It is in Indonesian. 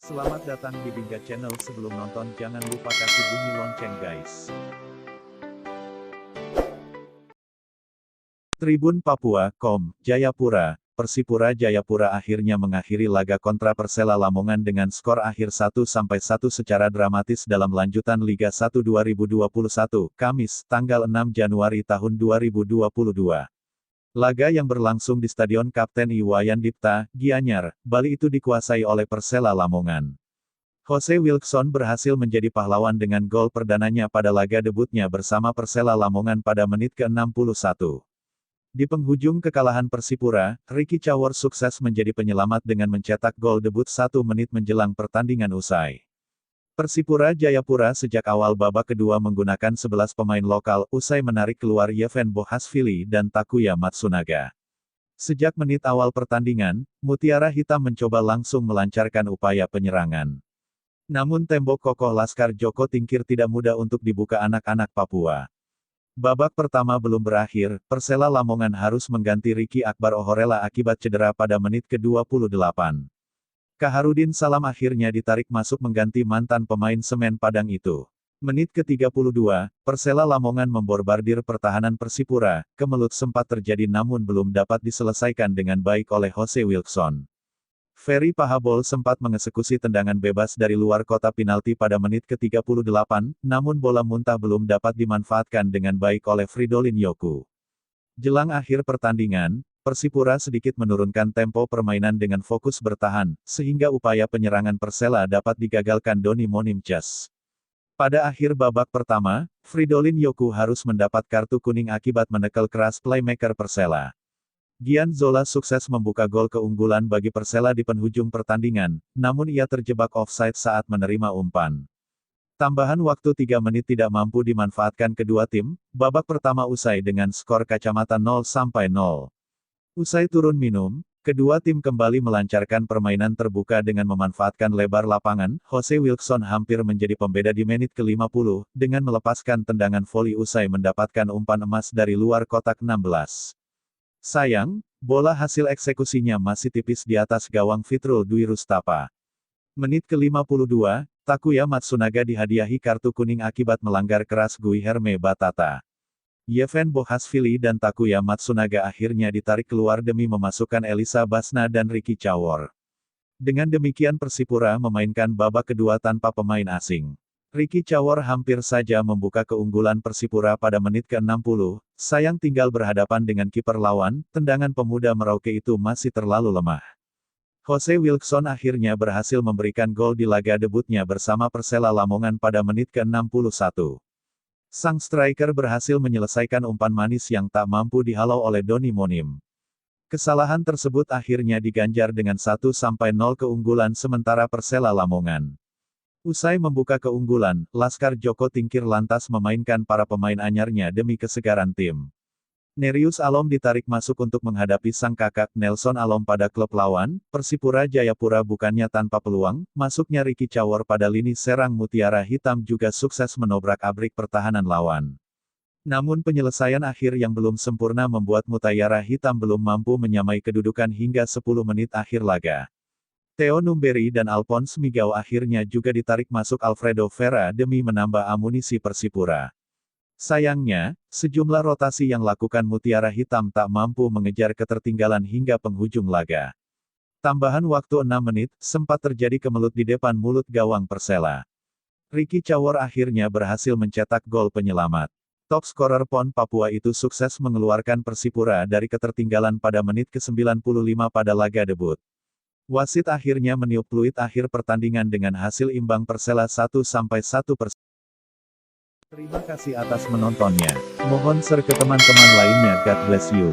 Selamat datang di Bingga Channel. Sebelum nonton jangan lupa kasih bunyi lonceng guys. Tribun Papua.com, Jayapura. Persipura Jayapura akhirnya mengakhiri laga kontra Persela Lamongan dengan skor akhir 1-1 secara dramatis dalam lanjutan Liga 1 2021, Kamis, tanggal 6 Januari tahun 2022. Laga yang berlangsung di Stadion Kapten Iwayan Dipta, Gianyar, Bali itu dikuasai oleh Persela Lamongan. Jose Wilkson berhasil menjadi pahlawan dengan gol perdananya pada laga debutnya bersama Persela Lamongan pada menit ke-61. Di penghujung kekalahan Persipura, Ricky Cawor sukses menjadi penyelamat dengan mencetak gol debut 1 menit menjelang pertandingan usai. Persipura Jayapura sejak awal babak kedua menggunakan 11 pemain lokal, usai menarik keluar Yeven Bohasvili dan Takuya Matsunaga. Sejak menit awal pertandingan, Mutiara Hitam mencoba langsung melancarkan upaya penyerangan. Namun tembok kokoh Laskar Joko Tingkir tidak mudah untuk dibuka anak-anak Papua. Babak pertama belum berakhir, Persela Lamongan harus mengganti Ricky Akbar Ohorela akibat cedera pada menit ke-28. Kaharudin Salam akhirnya ditarik masuk mengganti mantan pemain Semen Padang itu. Menit ke-32, Persela Lamongan memborbardir pertahanan Persipura, kemelut sempat terjadi namun belum dapat diselesaikan dengan baik oleh Jose Wilkson. Ferry Pahabol sempat mengeksekusi tendangan bebas dari luar kotak penalti pada menit ke-38, namun bola muntah belum dapat dimanfaatkan dengan baik oleh Fridolin Yoku. Jelang akhir pertandingan, Persipura sedikit menurunkan tempo permainan dengan fokus bertahan, sehingga upaya penyerangan Persela dapat digagalkan Doni Monimches. Pada akhir babak pertama, Fridolin Yoku harus mendapat kartu kuning akibat menekel keras playmaker Persela. Gian Zola sukses membuka gol keunggulan bagi Persela di penghujung pertandingan, namun ia terjebak offside saat menerima umpan. Tambahan waktu 3 menit tidak mampu dimanfaatkan kedua tim, babak pertama usai dengan skor kacamata 0-0. Usai turun minum, kedua tim kembali melancarkan permainan terbuka dengan memanfaatkan lebar lapangan. Jose Wilkson hampir menjadi pembeda di menit ke-50, dengan melepaskan tendangan voli usai mendapatkan umpan emas dari luar kotak 16. Sayang, bola hasil eksekusinya masih tipis di atas gawang Fitrul Dwi Rustapa. Menit ke-52, Takuya Matsunaga dihadiahi kartu kuning akibat melanggar keras Guilherme Batata. Yeven Bohasvili dan Takuya Matsunaga akhirnya ditarik keluar demi memasukkan Elisa Basna dan Ricky Cawor. Dengan demikian Persipura memainkan babak kedua tanpa pemain asing. Ricky Cawor hampir saja membuka keunggulan Persipura pada menit ke-60, sayang tinggal berhadapan dengan kiper lawan, tendangan pemuda Merauke itu masih terlalu lemah. Jose Wilkson akhirnya berhasil memberikan gol di laga debutnya bersama Persela Lamongan pada menit ke-61. Sang striker berhasil menyelesaikan umpan manis yang tak mampu dihalau oleh Doni Monim. Kesalahan tersebut akhirnya diganjar dengan 1-0 keunggulan sementara Persela Lamongan. Usai membuka keunggulan, Laskar Joko Tingkir lantas memainkan para pemain anyarnya demi kesegaran tim. Nerius Alom ditarik masuk untuk menghadapi sang kakak Nelson Alom pada klub lawan. Persipura Jayapura bukannya tanpa peluang, masuknya Ricky Cawor pada lini serang Mutiara Hitam juga sukses menobrak-abrik pertahanan lawan. Namun penyelesaian akhir yang belum sempurna membuat Mutiara Hitam belum mampu menyamai kedudukan hingga 10 menit akhir laga. Theo Numberi dan Alphonse Migao akhirnya juga ditarik masuk Alfredo Vera demi menambah amunisi Persipura. Sayangnya, sejumlah rotasi yang lakukan Mutiara Hitam tak mampu mengejar ketertinggalan hingga penghujung laga. Tambahan waktu 6 menit, sempat terjadi kemelut di depan mulut gawang Persela. Ricky Cawor akhirnya berhasil mencetak gol penyelamat. Top skorer PON Papua itu sukses mengeluarkan Persipura dari ketertinggalan pada menit ke-95 pada laga debut. Wasit akhirnya meniup peluit akhir pertandingan dengan hasil imbang Persela 1-1. Terima kasih atas menontonnya. Mohon share ke teman-teman lainnya. God bless you.